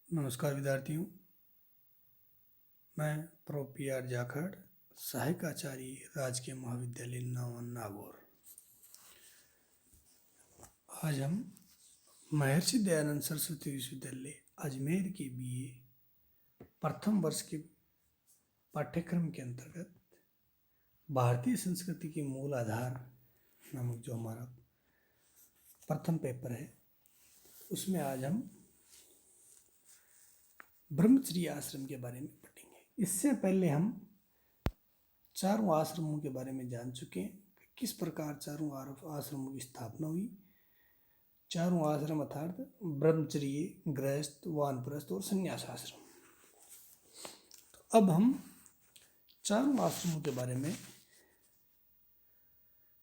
नमस्कार विद्यार्थियों, मैं प्रो पी आर जाखड़, सहायक आचार्य राजकीय महाविद्यालय नागौर। आज हम महर्षि दयानंद सरस्वती विश्वविद्यालय अजमेर के बीए प्रथम वर्ष के पाठ्यक्रम के अंतर्गत भारतीय संस्कृति के मूल आधार नामक जो हमारा प्रथम पेपर है, उसमें आज हम ब्रह्मचर्य आश्रम के बारे में पढ़ेंगे। इससे पहले हम चारों आश्रमों के बारे में जान चुके हैं कि किस प्रकार चारों आश्रमों की स्थापना हुई। चारों आश्रम अर्थात ब्रह्मचर्य, गृहस्थ, वानप्रस्थ और संन्यास आश्रम। तो अब हम चारों आश्रमों के बारे में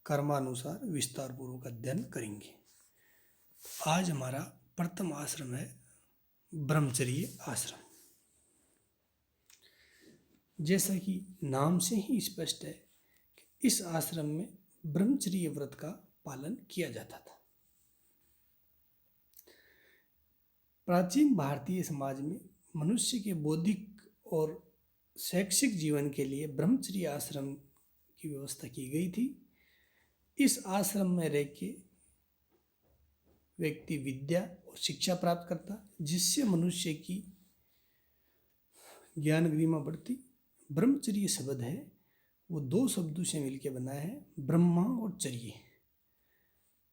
कर्मानुसार विस्तार पूर्वक अध्ययन करेंगे। आज हमारा प्रथम आश्रम है ब्रह्मचर्य आश्रम। जैसा कि नाम से ही स्पष्ट है कि इस आश्रम में ब्रह्मचर्य व्रत का पालन किया जाता था। प्राचीन भारतीय समाज में मनुष्य के बौद्धिक और शैक्षिक जीवन के लिए ब्रह्मचर्य आश्रम की व्यवस्था की गई थी। इस आश्रम में रह के व्यक्ति विद्या और शिक्षा प्राप्त करता, जिससे मनुष्य की ज्ञान गरिमा बढ़ती। ब्रह्मचर्य शब्द है वो दो शब्दों से मिलकर बना है, ब्रह्मा और चर्य।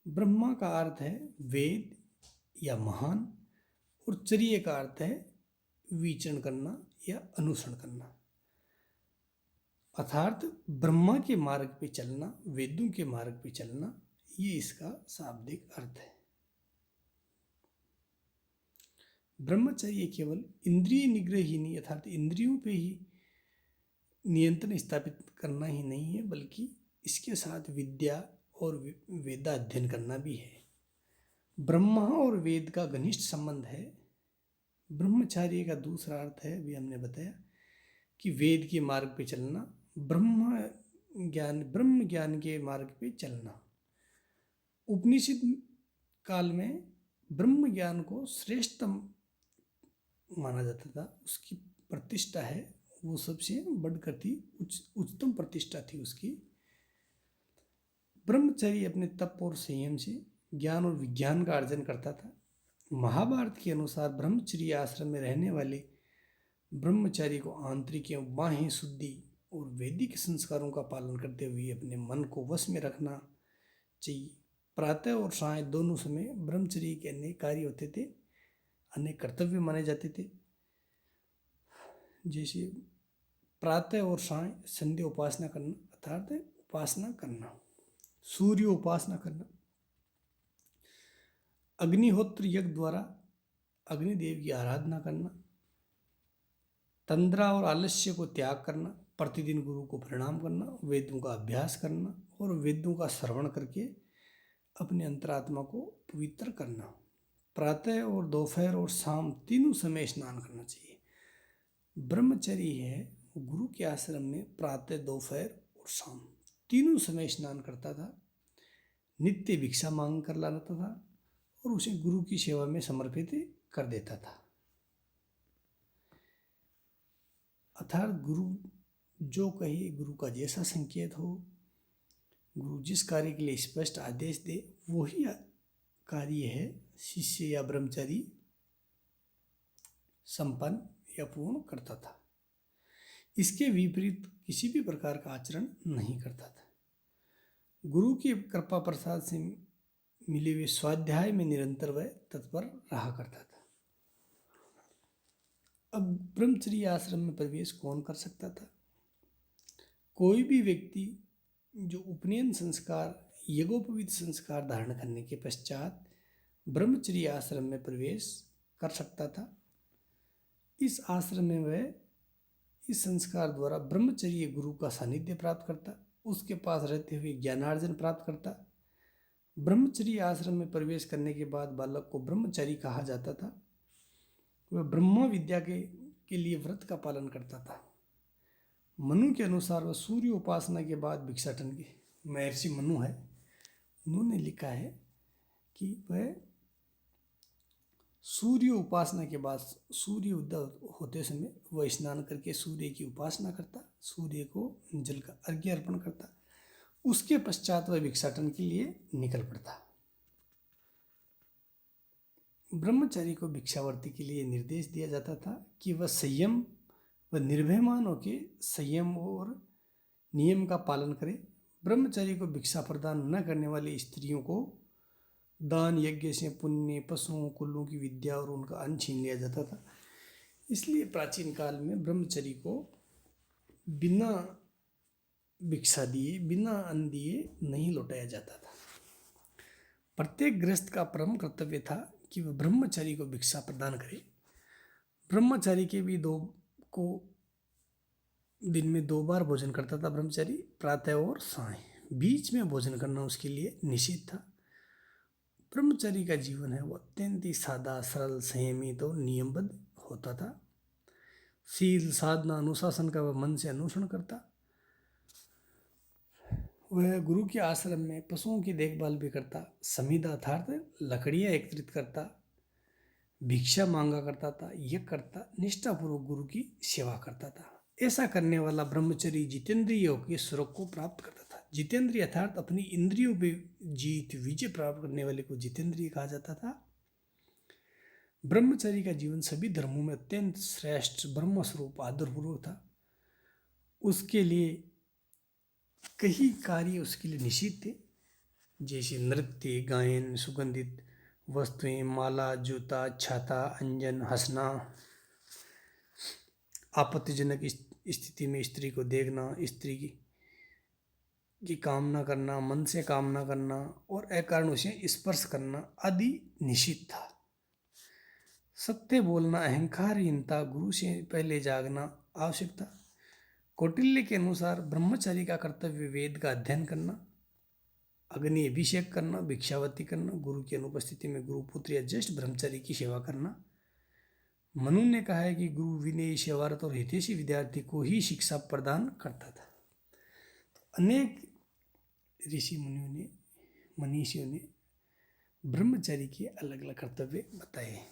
ब्रह्मा का अर्थ है वेद या महान, और चर्य का अर्थ है विचरण करना या अनुसरण करना, अर्थात ब्रह्मा के मार्ग पे चलना, वेदों के मार्ग पे चलना, ये इसका शाब्दिक अर्थ है। ब्रह्मचर्य केवल इंद्रिय निग्रह ही नहीं, अर्थात इंद्रियों पे ही नियंत्रण स्थापित करना ही नहीं है, बल्कि इसके साथ विद्या और वेदाध्ययन करना भी है। ब्रह्मा और वेद का घनिष्ठ संबंध है। ब्रह्मचर्य का दूसरा अर्थ है, भी हमने बताया, कि वेद के मार्ग पे चलना, ब्रह्म ज्ञान के मार्ग पे चलना। उपनिषद काल में ब्रह्म ज्ञान को श्रेष्ठतम माना जाता था। उसकी प्रतिष्ठा है वो सबसे बढ़कर थी, उच्चतम प्रतिष्ठा थी उसकी। ब्रह्मचर्य अपने तप और संयम से ज्ञान और विज्ञान का अर्जन करता था। महाभारत के अनुसार ब्रह्मचर्य आश्रम में रहने वाले ब्रह्मचारी को आंतरिक एवं बाह्य शुद्धि और वैदिक संस्कारों का पालन करते हुए अपने मन को वश में रखना चाहिए। प्रातः और साय दोनों समय ब्रह्मचर्य के अनेक कार्य होते थे, अनेक कर्तव्य माने जाते थे। जैसे प्रातः और साय संध्या उपासना करना, अर्थात उपासना करना, सूर्य उपासना करना, अग्निहोत्र यज्ञ द्वारा अग्निदेव की आराधना करना, तंद्रा और आलस्य को त्याग करना, प्रतिदिन गुरु को प्रणाम करना, वेदों का अभ्यास करना और वेदों का श्रवण करके अपने अंतरात्मा को पवित्र करना। प्रातः और दोपहर और शाम तीनों समय स्नान करना चाहिए। ब्रह्मचर्य है गुरु के आश्रम में प्रातः, दोपहर और शाम तीनों समय स्नान करता था, नित्य भिक्षा मांग कर लाता था और उसे गुरु की सेवा में समर्पित कर देता था। अर्थात गुरु जो कहे, गुरु का जैसा संकेत हो, गुरु जिस कार्य के लिए स्पष्ट आदेश दे, वही कार्य है शिष्य या ब्रह्मचारी संपन्न या पूर्ण करता था। इसके विपरीत किसी भी प्रकार का आचरण नहीं करता था। गुरु की कृपा प्रसाद से मिले हुए स्वाध्याय में निरंतर वह तत्पर रहा करता था। अब ब्रह्मचर्य आश्रम में प्रवेश कौन कर सकता था? कोई भी व्यक्ति जो उपनयन संस्कार, यज्ञोपवीत संस्कार धारण करने के पश्चात ब्रह्मचर्य आश्रम में प्रवेश कर सकता था। इस आश्रम में वह इस संस्कार द्वारा ब्रह्मचर्य गुरु का सानिध्य प्राप्त करता, उसके पास रहते हुए ज्ञानार्जन प्राप्त करता। ब्रह्मचर्य आश्रम में प्रवेश करने के बाद बालक को ब्रह्मचारी कहा जाता था। वह ब्रह्म विद्या के लिए व्रत का पालन करता था। मनु के अनुसार वह सूर्य उपासना के बाद भिक्षाटन के, महर्षि मनु है, उन्होंने लिखा है कि वह सूर्य उपासना के बाद सूर्य उदय होते समय वह स्नान करके सूर्य की उपासना करता, सूर्य को जल का अर्घ्य अर्पण करता। उसके पश्चात वह भिक्षाटन के लिए निकल पड़ता। ब्रह्मचारी को भिक्षावर्ती के लिए निर्देश दिया जाता था कि वह संयम व निर्भयमान होकर संयम और नियम का पालन करे। ब्रह्मचारी को भिक्षा प्रदान न करने वाली स्त्रियों को दान यज्ञ से पुण्य, पशुओं, कुल्लों की विद्या और उनका अन्न छीन लिया जाता था। इसलिए प्राचीन काल में ब्रह्मचारी को बिना भिक्षा दिए, बिना अन्न दिए नहीं लौटाया जाता था। प्रत्येक गृहस्थ का परम कर्तव्य था कि वह ब्रह्मचारी को भिक्षा प्रदान करे। ब्रह्मचारी के भी दिन में 2 बार भोजन करता था ब्रह्मचारी, प्रातः और साय। बीच में भोजन करना उसके लिए निषिद्ध था। ब्रह्मचारी का जीवन है वो अत्यंत ही सादा, सरल, संयमित और नियमबद्ध होता था। शील, साधना, अनुशासन का वह मन से अनुसरण करता। वह गुरु के आश्रम में पशुओं की देखभाल भी करता, समिधा अर्थात लकड़ियाँ एकत्रित करता, भिक्षा मांगा करता था, यज्ञ करता, निष्ठापूर्वक गुरु की सेवा करता था। ऐसा करने वाला ब्रह्मचारी जितेंद्रिय होकर स्वर्ग को प्राप्त करता था। जितेंद्रिय अर्थात अपनी इंद्रियों पे जीत, विजय प्राप्त करने वाले को जितेंद्रिय कहा जाता था। ब्रह्मचारी का जीवन सभी धर्मों में अत्यंत श्रेष्ठ, ब्रह्मस्वरूप, आदरपूर्वक था। उसके लिए कई कार्य उसके लिए निषिद्ध थे, जैसे नृत्य, गायन, सुगंधित वस्तुएं, माला, जूता, छाता, अंजन, हंसना, आपत्तिजनक स्थिति में स्त्री को देखना, स्त्री की कामना करना, मन से कामना करना और अकारण उसे स्पर्श करना आदि निषिद्ध था। सत्य बोलना, अहंकारहीनता, गुरु से पहले जागना आवश्यक था। कौटिल्य के अनुसार ब्रह्मचारी का कर्तव्य वेद का अध्ययन करना, अग्नि अभिषेक करना, भिक्षावती करना, गुरु की अनुपस्थिति में गुरुपुत्र या ज्येष्ठ ब्रह्मचारी की सेवा करना। मनु ने कहा है कि गुरु विनयी, सेवारत और हितैषी विद्यार्थी को ही शिक्षा प्रदान करता था। तो अनेक ऋषि मुनियों ने, मनीषियों ने ब्रह्मचारी के अलग अलग कर्तव्य बताए हैं।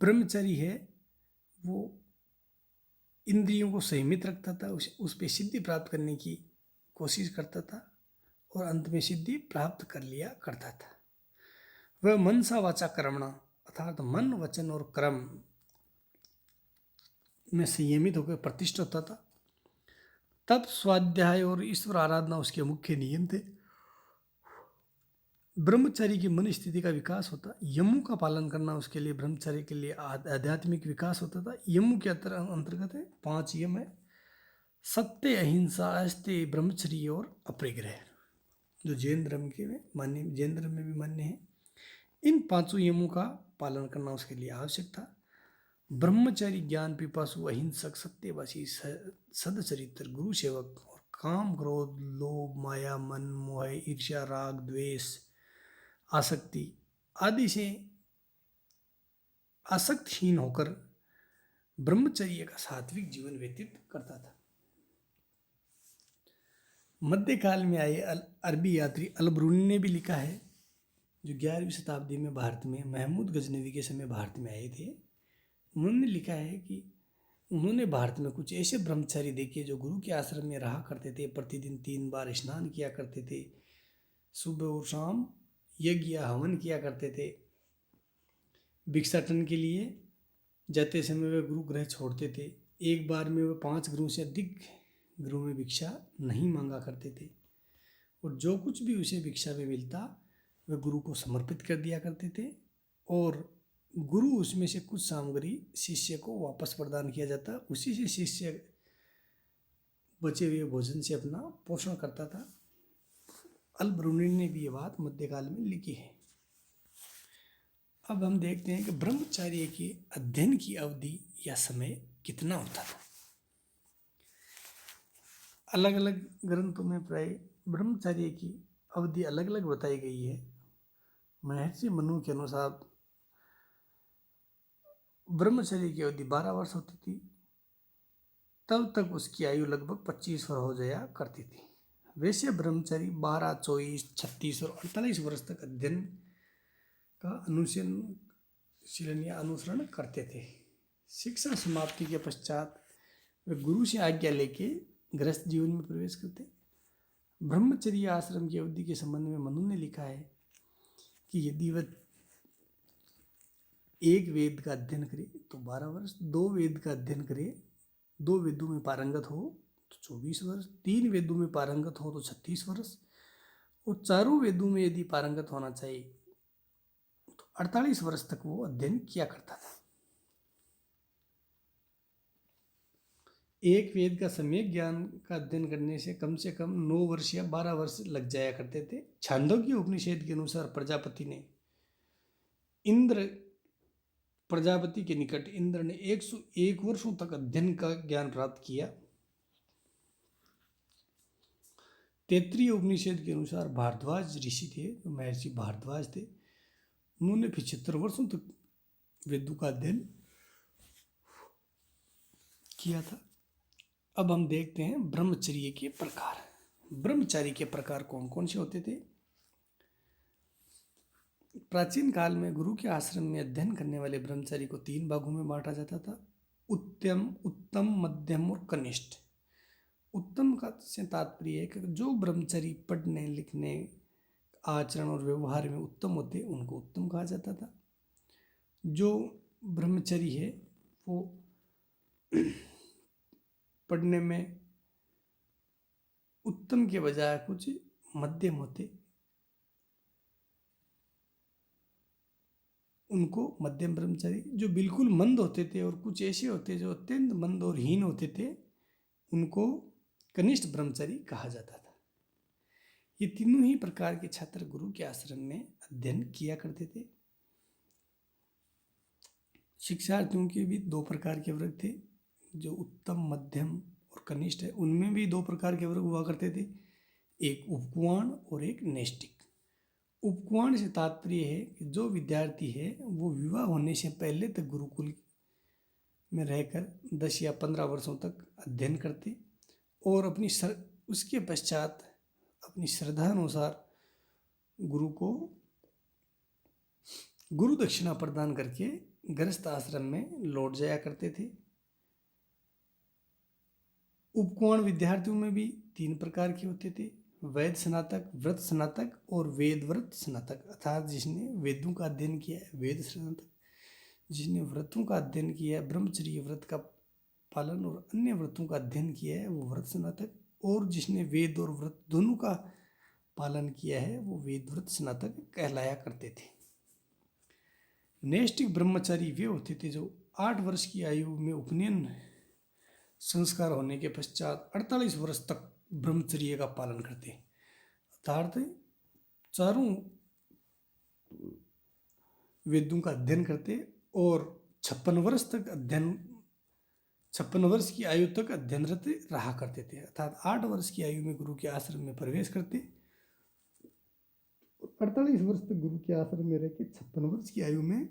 ब्रह्मचारी है वो इंद्रियों को संयमित रखता था, उस पर सिद्धि प्राप्त करने की कोशिश करता था और अंत में सिद्धि प्राप्त कर लिया करता था। वह मनसा वाचा कर्मणा अर्थात मन, वचन और कर्म में संयमित होकर प्रतिष्ठित होता था। तप, स्वाध्याय और ईश्वर आराधना उसके मुख्य नियम थे। ब्रह्मचारी की मन स्थिति का विकास होता। यमों का पालन करना उसके लिए, ब्रह्मचारी के लिए आध्यात्मिक विकास होता था। यमों के अंतर्गत है 5 यम है: सत्य, अहिंसा, अस्तेय, ब्रह्मचर्य और अपरिग्रह, जो जैन धर्म में भी मान्य है। इन 5 यमों का पालन करना उसके लिए आवश्यक था। ब्रह्मचारी ज्ञान पिपासु, अहिंसक, सत्यवासी, सदचरित्र, गुरु सेवक और काम, क्रोध, लोभ, माया, मन, मोह, ईर्ष्या, राग, द्वेष, आसक्ति आदि से आसक्तहीन होकर ब्रह्मचर्य का सात्विक जीवन व्यतीत करता था। मध्यकाल में आए अरबी यात्री अल-बरूनी ने भी लिखा है, जो 11वीं शताब्दी में भारत में महमूद गजनवी के समय भारत में आए थे। उन्होंने लिखा है कि उन्होंने भारत में कुछ ऐसे ब्रह्मचारी देखे जो गुरु के आश्रम में रहा करते थे, प्रतिदिन 3 बार स्नान किया करते थे, सुबह और शाम यज्ञ या हवन किया करते थे। भिक्षाटन के लिए जाते समय वे गुरु गृह छोड़ते थे। एक बार में वे 5 गुरु से अधिक गुरु में भिक्षा नहीं मांगा करते थे और जो कुछ भी उसे भिक्षा में मिलता वे गुरु को समर्पित कर दिया करते थे और गुरु उसमें से कुछ सामग्री शिष्य को वापस प्रदान किया जाता। उसी से शिष्य बचे हुए भोजन से अपना पोषण करता था। अल-बरूनी ने भी ये बात मध्यकाल में लिखी है। अब हम देखते हैं कि ब्रह्मचर्य के अध्ययन की अवधि या समय कितना होता था। अलग अलग ग्रंथों में प्राय ब्रह्मचर्य की अवधि अलग अलग बताई गई है। महर्षि मनु के अनुसार ब्रह्मचर्य की अवधि 12 वर्ष होती थी। तब तक उसकी आयु लगभग 25 वर्ष हो जाया करती थी। वैसे ब्रह्मचारी 12, 24, 36 और 48 वर्ष तक अध्ययन का अनुशीलन या अनुसरण करते थे। शिक्षा समाप्ति के पश्चात वे गुरु से आज्ञा लेके गृहस्थ जीवन में प्रवेश करते। ब्रह्मचर्य आश्रम की अवधि के संबंध में मनु ने लिखा है कि यदि वह एक वेद का अध्ययन करे तो 12 वर्ष, 2 वेद का अध्ययन करे, 2 वेदों में पारंगत हो तो 24 वर्ष, 3 वेदों में पारंगत हो तो 36 वर्ष और 4 वेदों में यदि पारंगत होना चाहिए तो 48 वर्ष तक वो अध्ययन किया करता था। एक वेद का सम्यक ज्ञान का अध्ययन करने से कम 9 वर्ष या 12 वर्ष लग जाया करते थे। छांदोग्य उपनिषद के अनुसार प्रजापति के निकट इंद्र ने 101 वर्षों तक अध्ययन का ज्ञान प्राप्त किया। तैत्तिरीय उपनिषद के अनुसार भारद्वाज ऋषि थे, जो महर्षि भारद्वाज थे, उन्होंने 75 वर्षों तक वेदों का अध्ययन किया था। अब हम देखते हैं ब्रह्मचर्य के प्रकार। ब्रह्मचारी के प्रकार कौन कौन से होते थे? प्राचीन काल में गुरु के आश्रम में अध्ययन करने वाले ब्रह्मचारी को 3 भागों में बांटा जाता था: उत्तम, मध्यम और कनिष्ठ। उत्तम का से तात्पर्य है कि जो ब्रह्मचारी पढ़ने, लिखने, आचरण और व्यवहार में उत्तम होते उनको उत्तम कहा जाता था। जो ब्रह्मचारी है वो पढ़ने में उत्तम के बजाय कुछ मध्यम होते, उनको मध्यम ब्रह्मचारी। जो बिल्कुल मंद होते थे और कुछ ऐसे होते जो अत्यंत मंद और हीन होते थे, उनको कनिष्ठ ब्रह्मचारी कहा जाता था। ये तीनों ही प्रकार के छात्र गुरु के आश्रम में अध्ययन किया करते थे। शिक्षार्थियों के भी 2 प्रकार के वर्ग थे, जो उत्तम, मध्यम और कनिष्ठ है। उनमें भी 2 प्रकार के वर्ग हुआ करते थे, एक उपकुआण और एक नैष्टिक। उपकुआण से तात्पर्य है कि जो विद्यार्थी है वो विवाह होने से पहले तक गुरुकुल में रहकर 10 या 15 वर्षों तक अध्ययन करते और उसके पश्चात अपनी श्रद्धा अनुसार गुरु को गुरु दक्षिणा प्रदान करके गृहस्थ आश्रम में लौट जाया करते थे। उपकुआण विद्यार्थियों में भी 3 प्रकार के होते थे: वैद स्नातक, व्रत स्नातक और वेद व्रत स्नातक। अर्थात जिसने वेदों का अध्ययन किया है वेद स्नातक, जिसने व्रतों का अध्ययन किया है, ब्रह्मचर्य व्रत का पालन और अन्य व्रतों का अध्ययन किया है, वो व्रत स्नातक, और जिसने वेद और व्रत दोनों का पालन किया है वो वेद व्रत स्नातक कहलाया करते थे। नैष्टिक ब्रह्मचारी वे होते थे जो 8 वर्ष की आयु में उपनयन संस्कार होने के पश्चात 48 वर्ष तक ब्रह्मचर्य का पालन करते, अर्थात 4 वेदों का अध्ययन करते और 56 वर्ष की आयु तक अध्ययनरत रहा करते थे। अर्थात 8 वर्ष की आयु में गुरु के आश्रम में प्रवेश करते, 48 वर्ष तक गुरु के आश्रम में रह के 56 वर्ष की आयु में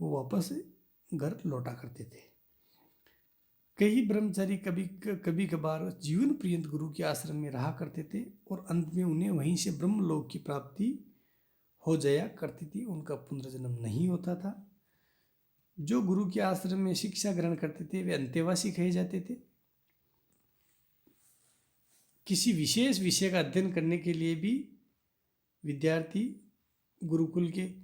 वो वापस घर लौटा करते थे। कई ब्रह्मचारी कभी कभार जीवन पर्यंत गुरु के आश्रम में रहा करते थे और अंत में उन्हें वहीं से ब्रह्मलोक की प्राप्ति हो जाया करती थी, उनका पुनर्जन्म नहीं होता था। जो गुरु के आश्रम में शिक्षा ग्रहण करते थे वे अंतेवासी कहे जाते थे। किसी विशेष विषय का अध्ययन करने के लिए भी विद्यार्थी गुरुकुल के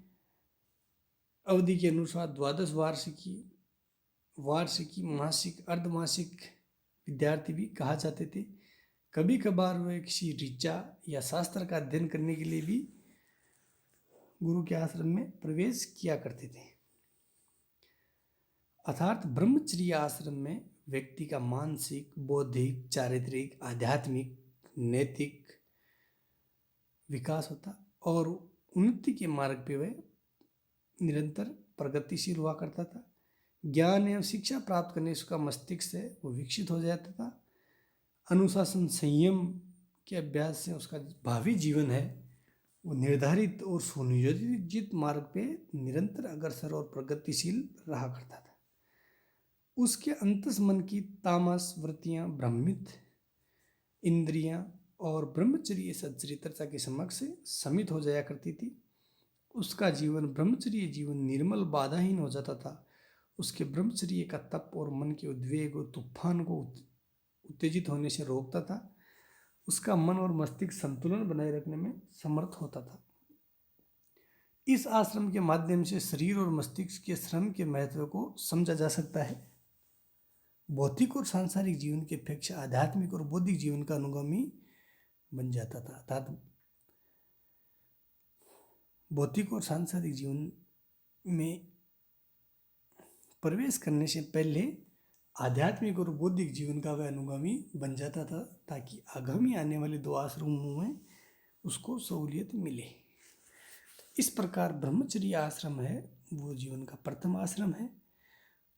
अवधि के अनुसार द्वादश वार्षिकी, मासिक, अर्धमासिक विद्यार्थी भी कहा जाते थे। कभी कभार वे किसी ऋचा या शास्त्र का अध्ययन करने के लिए भी गुरु के आश्रम में प्रवेश किया करते थे। अर्थात ब्रह्मचर्य आश्रम में व्यक्ति का मानसिक, बौद्धिक, चारित्रिक, आध्यात्मिक, नैतिक विकास होता और उन्नति के मार्ग पे वह निरंतर प्रगतिशील हुआ करता था। ज्ञान एवं शिक्षा प्राप्त करने से उसका मस्तिष्क है वो विकसित हो जाता था। अनुशासन, संयम के अभ्यास से उसका भावी जीवन है वो निर्धारित और सुनियोजित मार्ग पे निरंतर अग्रसर और प्रगतिशील रहा करता था। उसके अंतस मन की तामस वृत्तियां भ्रमित इंद्रियां और ब्रह्मचर्य सच्चरित्रता के समक्ष समित हो जाया करती थी। उसका जीवन ब्रह्मचर्य जीवन निर्मल बाधाहीन हो जाता था। उसके ब्रह्मचर्य का तप और मन के उद्वेग और तूफान को उत्तेजित होने से रोकता था। उसका मन और मस्तिष्क संतुलन बनाए रखने में समर्थ होता था। इस आश्रम के माध्यम से शरीर और मस्तिष्क के श्रम के महत्व को समझा जा सकता है। भौतिक और सांसारिक जीवन की अपेक्षा आध्यात्मिक और बौद्धिक जीवन का अनुगामी बन जाता था। अर्थात भौतिक और सांसारिक जीवन में प्रवेश करने से पहले आध्यात्मिक और बौद्धिक जीवन का वह अनुगामी बन जाता था, ताकि आगामी आने वाले 2 आश्रमों में उसको सहूलियत मिले। इस प्रकार ब्रह्मचर्य आश्रम है वो जीवन का प्रथम आश्रम है,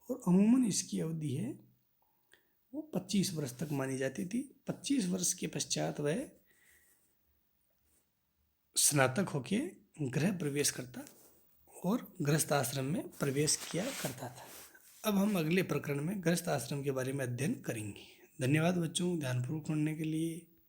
और अमूमन इसकी अवधि है वो 25 वर्ष तक मानी जाती थी। 25 वर्ष के पश्चात वह स्नातक होके गृह प्रवेश करता और गृहस्थ आश्रम में प्रवेश किया करता था। अब हम अगले प्रकरण में गृहस्थ आश्रम के बारे में अध्ययन करेंगे। धन्यवाद बच्चों, ध्यानपूर्वक सुनने के लिए।